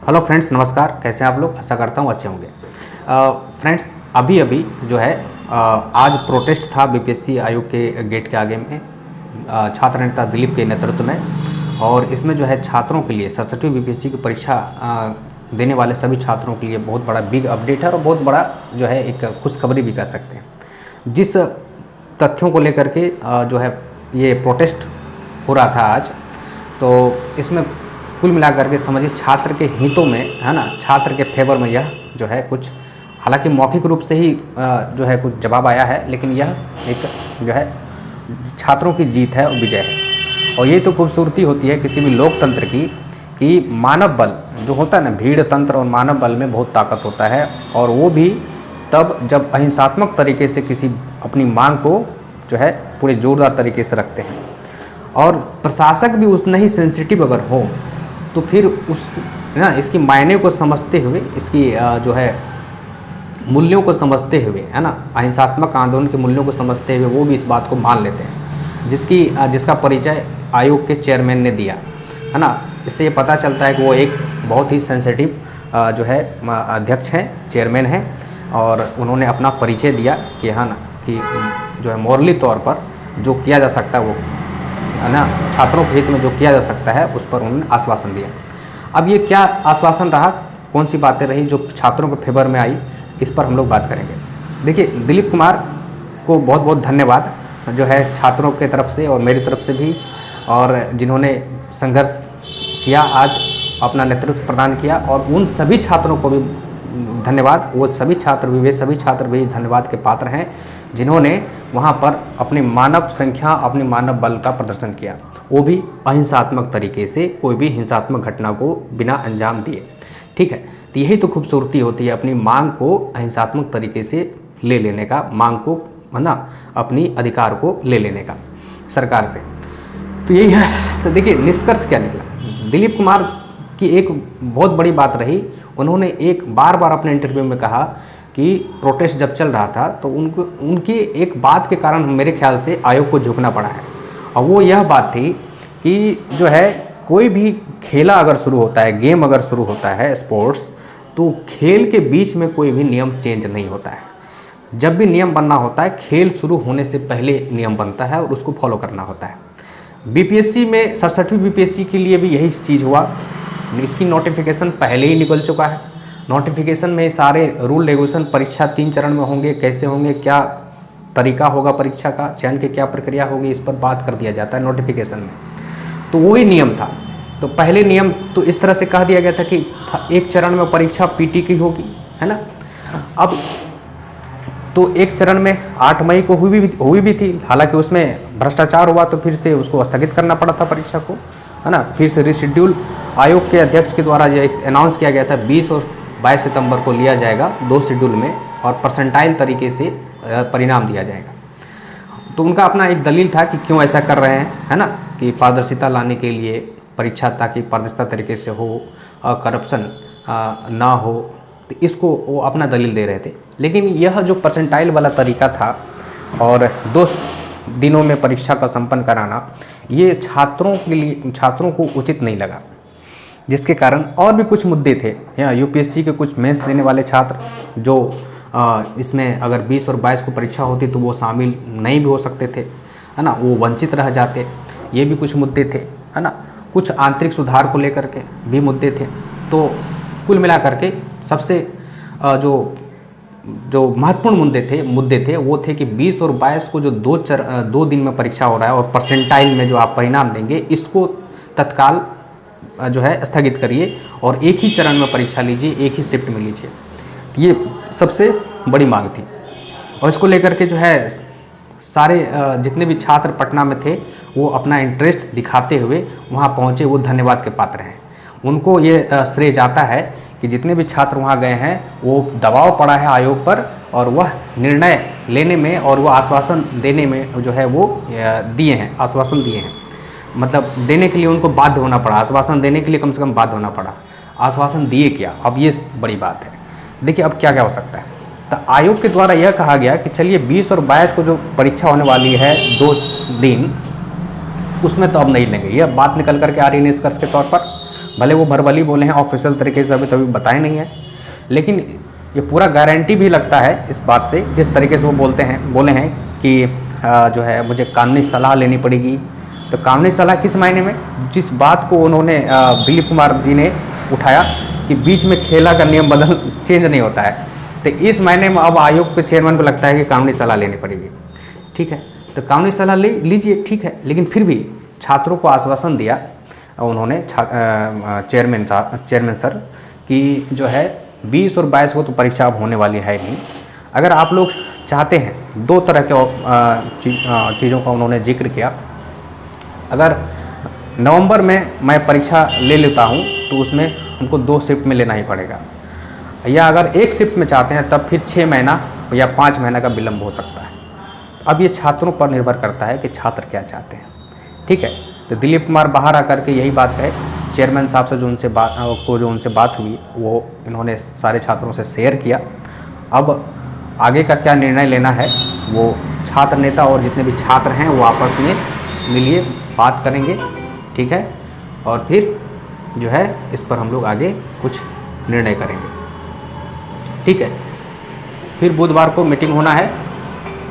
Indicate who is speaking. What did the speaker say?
Speaker 1: Hello friends, नमस्कार। कैसे हैं आप लोग? आशा करता हूँ अच्छे होंगे। फ्रेंड्स, अभी अभी जो है आज प्रोटेस्ट था बीपीएससी आयोग के गेट के आगे में छात्र नेता दिलीप के नेतृत्व में। और इसमें जो है छात्रों के लिए 67वीं बीपीएससी की परीक्षा देने वाले सभी छात्रों के लिए बहुत बड़ा बिग अपडेट है और बहुत बड़ा जो है एक खुशखबरी भी कह सकते हैं। जिस तथ्यों को लेकर के जो है ये प्रोटेस्ट हो रहा था आज, तो इसमें कुल मिलाकर के समझिए छात्र के हितों में है ना, छात्र के फेवर में यह जो है कुछ, हालांकि मौखिक रूप से ही जो है कुछ जवाब आया है, लेकिन यह एक जो है छात्रों की जीत है और विजय है। और यही तो खूबसूरती होती है किसी भी लोकतंत्र की कि मानव बल जो होता है ना, भीड़ तंत्र और मानव बल में बहुत ताकत होता है। और वो भी तब जब अहिंसात्मक तरीके से किसी अपनी मांग को जो है पूरे जोरदार तरीके से रखते हैं। और प्रशासक भी उतना ही सेंसिटिव अगर हो तो फिर उस ना इसकी मायने को समझते हुए, इसकी जो है मूल्यों को समझते हुए, है ना, अहिंसात्मक आंदोलन के मूल्यों को समझते हुए वो भी इस बात को मान लेते हैं, जिसका परिचय आयोग के चेयरमैन ने दिया, है ना। इससे ये पता चलता है कि वो एक बहुत ही सेंसिटिव जो है अध्यक्ष हैं, चेयरमैन हैं। और उन्होंने अपना परिचय दिया कि हाँ ना, कि जो है मॉरली तौर पर जो किया जा सकता है वो, है ना, छात्रों के हित में जो किया जा सकता है उस पर उन्होंने आश्वासन दिया। अब ये क्या आश्वासन रहा, कौन सी बातें रही जो छात्रों के फेवर में आई, इस पर हम लोग बात करेंगे। देखिए, दिलीप कुमार को बहुत बहुत धन्यवाद जो है छात्रों के तरफ से और मेरी तरफ से भी, और जिन्होंने संघर्ष किया, आज अपना नेतृत्व प्रदान किया। और उन सभी छात्रों को भी धन्यवाद, वो सभी छात्र भी धन्यवाद के पात्र हैं जिन्होंने वहाँ पर अपनी मानव संख्या, अपनी मानव बल का प्रदर्शन किया, वो भी अहिंसात्मक तरीके से, कोई भी हिंसात्मक घटना को बिना अंजाम दिए। ठीक है, तो यही तो खूबसूरती होती है अपनी मांग को अहिंसात्मक तरीके से ले लेने का, मांग को, है ना, अपनी अधिकार को ले लेने का सरकार से। तो यही है। तो देखिए निष्कर्ष क्या निकला। दिलीप कुमार की एक बहुत बड़ी बात रही, उन्होंने एक बार अपने इंटरव्यू में कहा कि प्रोटेस्ट जब चल रहा था तो उनकी एक बात के कारण मेरे ख्याल से आयोग को झुकना पड़ा है। और वो यह बात थी कि जो है कोई भी खेला अगर शुरू होता है, गेम अगर शुरू होता है, स्पोर्ट्स, तो खेल के बीच में कोई भी नियम चेंज नहीं होता है। जब भी नियम बनना होता है, खेल शुरू होने से पहले नियम बनता है और उसको फॉलो करना होता है। बीपीएससी में 67वीं बीपीएससी के लिए भी यही चीज़ हुआ। इसकी नोटिफिकेशन पहले ही निकल चुका है। नोटिफिकेशन में सारे रूल रेगुलेशन, परीक्षा 3 चरण में होंगे, कैसे होंगे, क्या तरीका होगा परीक्षा का चयन की, क्या प्रक्रिया होगी, इस पर बात कर दिया जाता है नोटिफिकेशन में। तो वही नियम था। तो पहले नियम तो इस तरह से कह दिया गया था कि एक चरण में परीक्षा पीटी की होगी, है ना। अब तो एक चरण में 8 मई को हुई भी थी, हालांकि उसमें भ्रष्टाचार हुआ तो फिर से उसको स्थगित करना पड़ा था परीक्षा को, है ना। फिर से रिशेड्यूल आयोग के अध्यक्ष के द्वारा जो एक अनाउंस किया गया था 20 और 22 सितंबर को लिया जाएगा 2 शेड्यूल में, और परसेंटाइल तरीके से परिणाम दिया जाएगा। तो उनका अपना एक दलील था कि क्यों ऐसा कर रहे हैं, है ना, कि पारदर्शिता लाने के लिए परीक्षा, ताकि पारदर्शिता तरीके से हो, करप्शन ना हो। तो इसको वो अपना दलील दे रहे थे। लेकिन यह जो परसेंटाइल वाला तरीका था और 2 दिनों में परीक्षा का संपन्न कराना, ये छात्रों को उचित नहीं लगा, जिसके कारण और भी कुछ मुद्दे थे। यहाँ यूपीएससी के कुछ मेंस देने वाले छात्र जो इसमें अगर 20 और 22 को परीक्षा होती तो वो शामिल नहीं भी हो सकते थे, है ना, वो वंचित रह जाते। ये भी कुछ मुद्दे थे, है ना। कुछ आंतरिक सुधार को लेकर के भी मुद्दे थे। तो कुल मिलाकर के सबसे जो महत्वपूर्ण मुद्दे थे वो थे कि 20 और 22 को जो 2 दिन में परीक्षा हो रहा है और परसेंटाइल में जो आप परिणाम देंगे, इसको तत्काल जो है स्थगित करिए और एक ही चरण में परीक्षा लीजिए, एक ही शिफ्ट में लीजिए। ये सबसे बड़ी मांग थी। और इसको लेकर के जो है सारे जितने भी छात्र पटना में थे वो अपना इंटरेस्ट दिखाते हुए वहाँ पहुँचे, वो धन्यवाद के पात्र हैं। उनको ये श्रेय जाता है कि जितने भी छात्र वहाँ गए हैं वो दबाव पड़ा है आयोग पर, और वह निर्णय लेने में और वो आश्वासन देने में जो है वो आश्वासन दिए हैं। मतलब देने के लिए उनको बाध्य होना पड़ा, आश्वासन देने के लिए कम से कम बाध्य होना पड़ा। आश्वासन दिए क्या, अब ये बड़ी बात है। देखिए अब क्या क्या हो सकता है। तो आयोग के द्वारा यह कहा गया कि चलिए 20 और 22 को जो परीक्षा होने वाली है 2 दिन, उसमें तो अब नहीं लेंगे। यह बात निकल करके आ रही है निष्कर्ष के तौर पर। भले वो भरबली बोले हैं, ऑफिशियल तरीके से अभी तभी बताए नहीं है, लेकिन ये पूरा गारंटी भी लगता है इस बात से, जिस तरीके से वो बोले हैं कि जो है मुझे कानूनी सलाह लेनी पड़ेगी। तो कानूनी सलाह किस मायने में? जिस बात को उन्होंने दिलीप कुमार जी ने उठाया कि बीच में खेला का नियम चेंज नहीं होता है, तो इस मायने में अब आयोग के चेयरमैन को लगता है कि कानूनी सलाह लेनी पड़ेगी। ठीक है, तो कानूनी सलाह ले लीजिए, ठीक है, लेकिन फिर भी छात्रों को आश्वासन दिया उन्होंने चेयरमैन सर कि जो है 20 और 22 को तो परीक्षा अब होने वाली है नहीं। अगर आप लोग चाहते हैं, दो तरह के चीज़ों का उन्होंने जिक्र किया। अगर नवंबर में मैं परीक्षा ले लेता हूं तो उसमें हमको 2 शिफ्ट में लेना ही पड़ेगा, या अगर 1 शिफ्ट में चाहते हैं तब फिर 6 महीना या 5 महीना का विलम्ब हो सकता है। अब ये छात्रों पर निर्भर करता है कि छात्र क्या चाहते हैं। ठीक है, तो दिलीप कुमार बाहर आकर के यही बात है, चेयरमैन साहब से जो उनसे बात हुई वो इन्होंने सारे छात्रों से शेयर किया। अब आगे का क्या निर्णय लेना है वो छात्र नेता और जितने भी छात्र हैं वो आपस में मिलिए बात करेंगे। ठीक है, और फिर जो है इस पर हम लोग आगे कुछ निर्णय करेंगे। ठीक है, फिर बुधवार को मीटिंग होना है